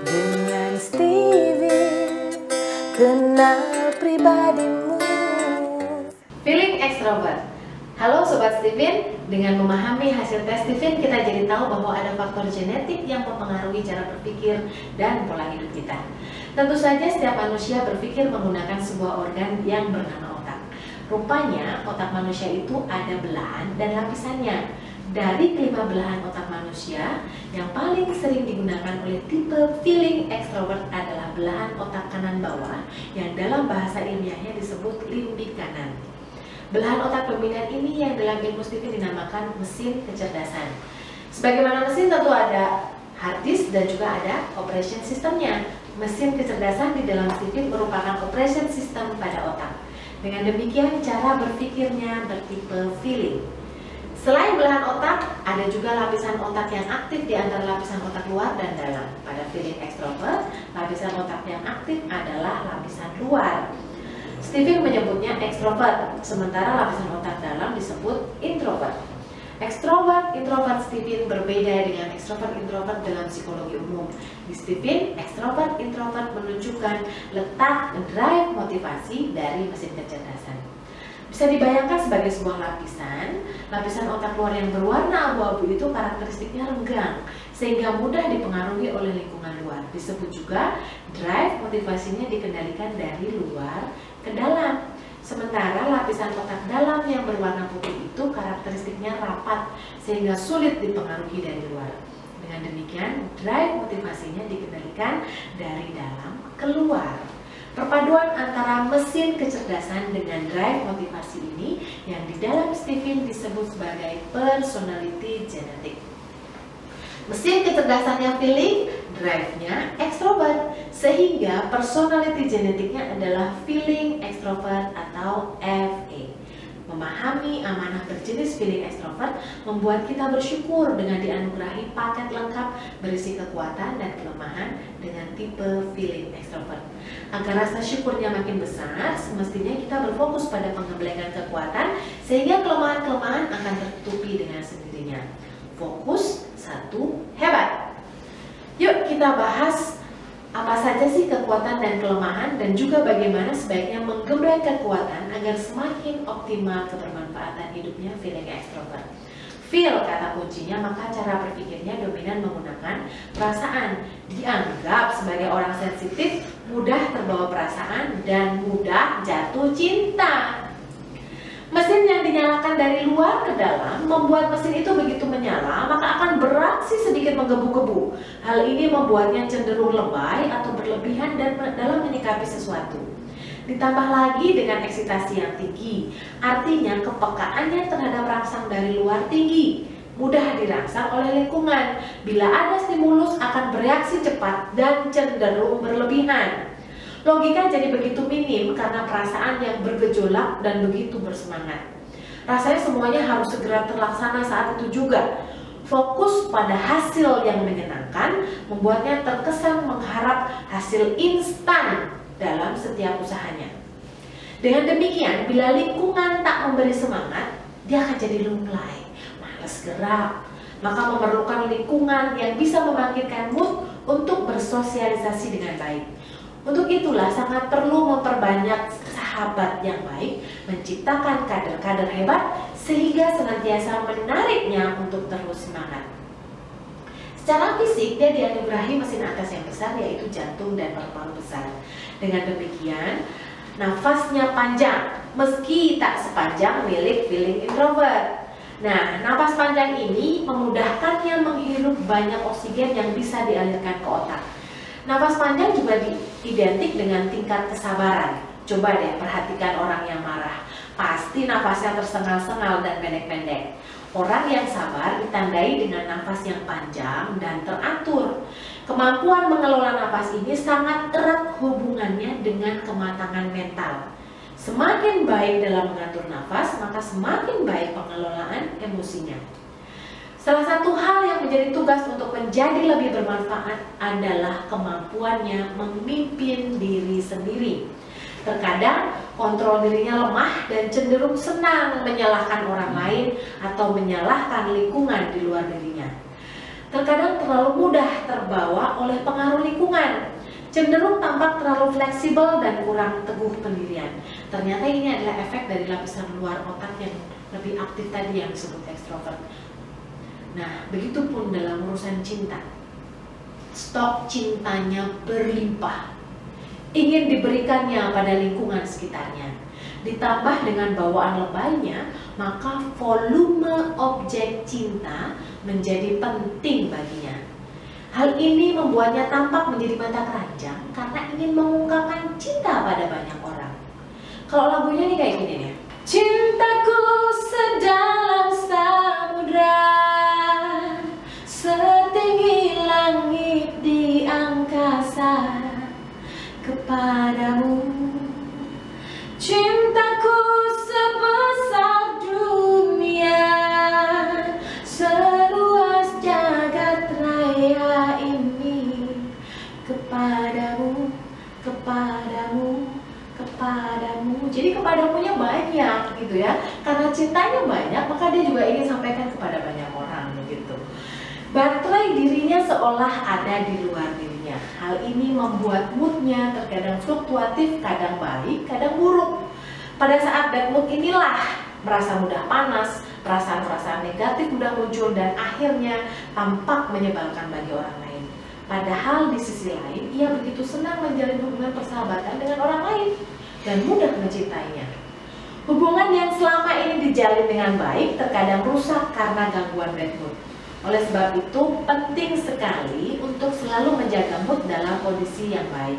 Dengan Steven, kenal pribadimu. Feeling extrovert. Halo Sobat Steven, dengan memahami hasil tes Steven kita jadi tahu bahwa ada faktor genetik yang mempengaruhi cara berpikir dan pola hidup kita. Tentu saja setiap manusia berpikir menggunakan sebuah organ yang bernama otak. Rupanya otak manusia itu ada belahan dan lapisannya. Dari kelima belahan otak manusia, yang paling sering digunakan oleh tipe feeling extrovert adalah belahan otak kanan bawah yang dalam bahasa ilmiahnya disebut limbik kanan. Belahan otak dominan ini yang dalam ilmu Steven dinamakan mesin kecerdasan. Sebagaimana mesin tentu ada hard disk dan juga ada operation systemnya. Mesin kecerdasan di dalam Steven merupakan operation system pada otak. Dengan demikian cara berpikirnya bertipe feeling. Selain belahan otak, ada juga lapisan otak yang aktif di antara lapisan otak luar dan dalam. Pada feeling extrovert, lapisan otak yang aktif adalah lapisan luar. Steven menyebutnya extrovert, sementara lapisan otak dalam disebut introvert. Extrovert, introvert Steven berbeda dengan extrovert, introvert dalam psikologi umum. Di Steven, extrovert, introvert menunjukkan letak drive motivasi dari mesin kecerdasan. Bisa dibayangkan sebagai sebuah lapisan otak luar yang berwarna abu-abu itu karakteristiknya renggang, sehingga mudah dipengaruhi oleh lingkungan luar. Disebut juga drive motivasinya dikendalikan dari luar ke dalam. Sementara lapisan otak dalam yang berwarna putih itu karakteristiknya rapat, sehingga sulit dipengaruhi dari luar. Dengan demikian, drive motivasinya dikendalikan dari dalam ke luar. Perpaduan antara mesin kecerdasan dengan drive motivasi ini yang di dalam Steven disebut sebagai personality genetic. Mesin kecerdasannya feeling, drive-nya extrovert, sehingga personality genetiknya adalah feeling extrovert atau FA. Memahami amanah berjenis feeling extrovert membuat kita bersyukur dengan dianugerahi paket lengkap berisi kekuatan dan kelemahan dengan tipe feeling extrovert. Agar rasa syukurnya makin besar, semestinya kita berfokus pada pengembangan kekuatan sehingga kelemahan-kelemahan akan tertutupi dengan sendirinya. Fokus, satu, hebat. Yuk kita bahas apa saja sih kekuatan dan kelemahan dan juga bagaimana sebaiknya menggembleng kekuatan agar semakin optimal kebermanfaatan hidupnya feeling extrovert. Feel kata kuncinya, maka cara berpikirnya dominan menggunakan perasaan. Dianggap sebagai orang sensitif, mudah terbawa perasaan dan mudah jatuh cinta. Mesin yang dinyalakan dari luar ke dalam membuat mesin itu begitu menyala maka akan beraksi sedikit menggebu-gebu. Hal ini membuatnya cenderung lebay atau berlebihan dalam menyikapi sesuatu. Ditambah lagi dengan eksitasi yang tinggi, artinya kepekaannya terhadap rangsang dari luar tinggi, mudah dirangsang oleh lingkungan. Bila ada stimulus akan bereaksi cepat dan cenderung berlebihan. Logika jadi begitu minim karena perasaan yang bergejolak dan begitu bersemangat. Rasanya semuanya harus segera terlaksana saat itu juga. Fokus pada hasil yang menyenangkan membuatnya terkesan mengharap hasil instan dalam setiap usahanya. Dengan demikian, bila lingkungan tak memberi semangat, dia akan jadi lunglai, malas gerak. Maka memerlukan lingkungan yang bisa membangkitkan mood untuk bersosialisasi dengan baik. Untuk itulah sangat perlu memperbanyak sahabat yang baik, menciptakan kader-kader hebat sehingga senantiasa menariknya untuk terus semangat. Secara fisik dia dianugerahi mesin atas yang besar yaitu jantung dan paru-paru besar. Dengan demikian, nafasnya panjang meski tak sepanjang milik feeling introvert. Nah, napas panjang ini memudahkannya menghirup banyak oksigen yang bisa dialirkan ke otak. Nafas panjang juga identik dengan tingkat kesabaran. Coba deh perhatikan orang yang marah. Pasti nafasnya tersengal-sengal dan pendek-pendek. Orang yang sabar ditandai dengan nafas yang panjang dan teratur. Kemampuan mengelola nafas ini sangat erat hubungannya dengan kematangan mental. Semakin baik dalam mengatur nafas, maka semakin baik pengelolaan emosinya. Salah satu hal yang menjadi tugas untuk menjadi lebih bermanfaat adalah kemampuannya memimpin diri sendiri. Terkadang kontrol dirinya lemah dan cenderung senang menyalahkan orang lain atau menyalahkan lingkungan di luar dirinya. Terkadang terlalu mudah terbawa oleh pengaruh lingkungan. cenderung tampak terlalu fleksibel dan kurang teguh pendirian. Ternyata ini adalah efek dari lapisan luar otak yang lebih aktif tadi yang disebut ekstrovert. Nah, begitupun dalam urusan cinta. Stok cintanya berlimpah, ingin diberikannya pada lingkungan sekitarnya. Ditambah dengan bawaan lebaynya, maka volume objek cinta menjadi penting baginya. Hal ini membuatnya tampak menjadi mata keranjang karena ingin mengungkapkan cinta pada banyak orang. Kalau lagunya nih kayak gini nih. Cintaku sedalam samudra, setinggi langit di angkasa, kepadamu. Cintaku sebesar dunia, seluas jagat raya ini, kepadamu, kepadamu, kepadamu. Jadi kepadamunya banyak gitu ya. Karena cintanya banyak, maka dia juga ingin sampaikan kepada banyak orang begitu. Baterai dirinya seolah ada di luar dirinya. Hal ini membuat moodnya terkadang fluktuatif, kadang baik, kadang buruk. Pada saat bad mood inilah merasa mudah panas, perasaan-perasaan negatif mudah muncul dan akhirnya tampak menyebalkan bagi orang lain. Padahal di sisi lain, ia begitu senang menjalin hubungan persahabatan dengan orang lain dan mudah mencintainya. Hubungan yang selama ini dijalin dengan baik terkadang rusak karena gangguan bad mood. Oleh sebab itu, penting sekali untuk selalu menjaga mood dalam kondisi yang baik.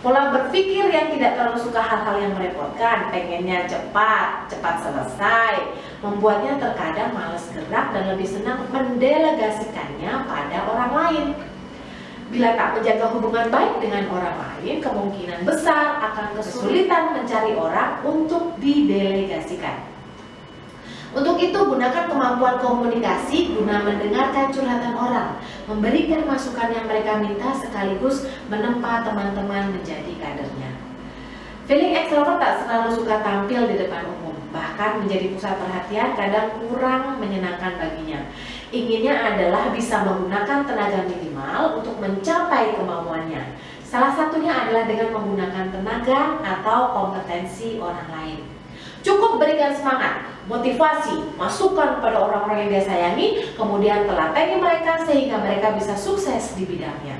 Pola berpikir yang tidak terlalu suka hal-hal yang merepotkan, pengennya cepat selesai, membuatnya terkadang malas gerak dan lebih senang mendelegasikannya pada orang lain. Bila tak menjaga hubungan baik dengan orang lain, kemungkinan besar akan kesulitan mencari orang untuk didelegasikan. Untuk itu, gunakan kemampuan komunikasi guna mendengarkan curhatan orang, memberikan masukan yang mereka minta sekaligus menempa teman-teman menjadi kadernya. Feeling ekstrovert tak selalu suka tampil di depan umum, bahkan menjadi pusat perhatian kadang kurang menyenangkan baginya. Inginnya adalah bisa menggunakan tenaga minimal untuk mencapai kemauannya. Salah satunya adalah dengan menggunakan tenaga atau kompetensi orang lain. Cukup berikan semangat, motivasi, masukan kepada orang-orang yang dia sayangi, kemudian telatengi mereka sehingga mereka bisa sukses di bidangnya.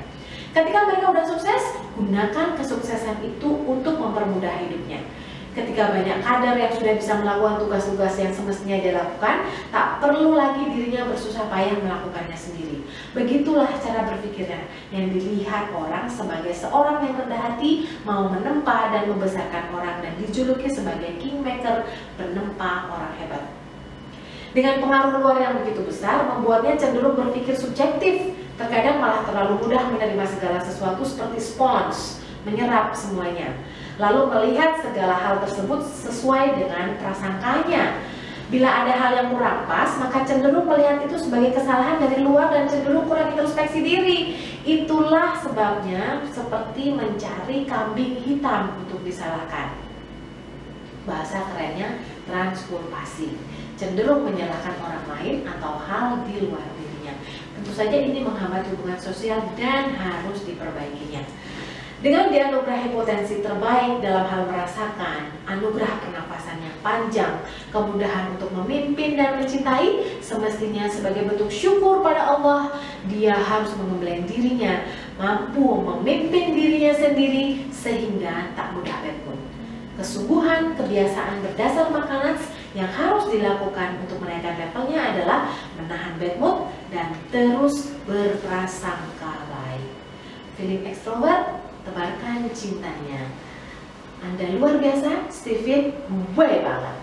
Ketika mereka sudah sukses, gunakan kesuksesan itu untuk mempermudah hidupnya. Ketika banyak kader yang sudah bisa melakukan tugas-tugas yang semestinya dia lakukan, tak perlu lagi dirinya bersusah payah melakukannya sendiri. Begitulah cara berpikirnya yang dilihat orang sebagai seorang yang rendah hati, mau menempa dan membesarkan orang dan dijuluki sebagai kingmaker, penempa orang hebat. Dengan pengaruh luar yang begitu besar, membuatnya cenderung berpikir subjektif, terkadang malah terlalu mudah menerima segala sesuatu seperti spons, menyerap semuanya. Lalu melihat segala hal tersebut sesuai dengan prasangkanya. Bila ada hal yang kurang pas, maka cenderung melihat itu sebagai kesalahan dari luar dan cenderung kurang introspeksi diri. Itulah sebabnya seperti mencari kambing hitam untuk disalahkan. Bahasa kerennya transkulpasi, cenderung menyalahkan orang lain atau hal di luar dirinya. Tentu saja ini menghambat hubungan sosial dan harus diperbaikinya. Dengan dianugerahi potensi terbaik dalam hal merasakan, anugerah pernapasan yang panjang, kemudahan untuk memimpin dan mencintai, semestinya sebagai bentuk syukur pada Allah, dia harus mengembleng dirinya, mampu memimpin dirinya sendiri sehingga tak mudah bad mood. Kesungguhan kebiasaan berdasar makanan yang harus dilakukan untuk menaikkan levelnya adalah menahan bad mood dan terus berprasangka baik. Feeling extrovert, tebarkan cintanya. Anda luar biasa, Steven, gue banget.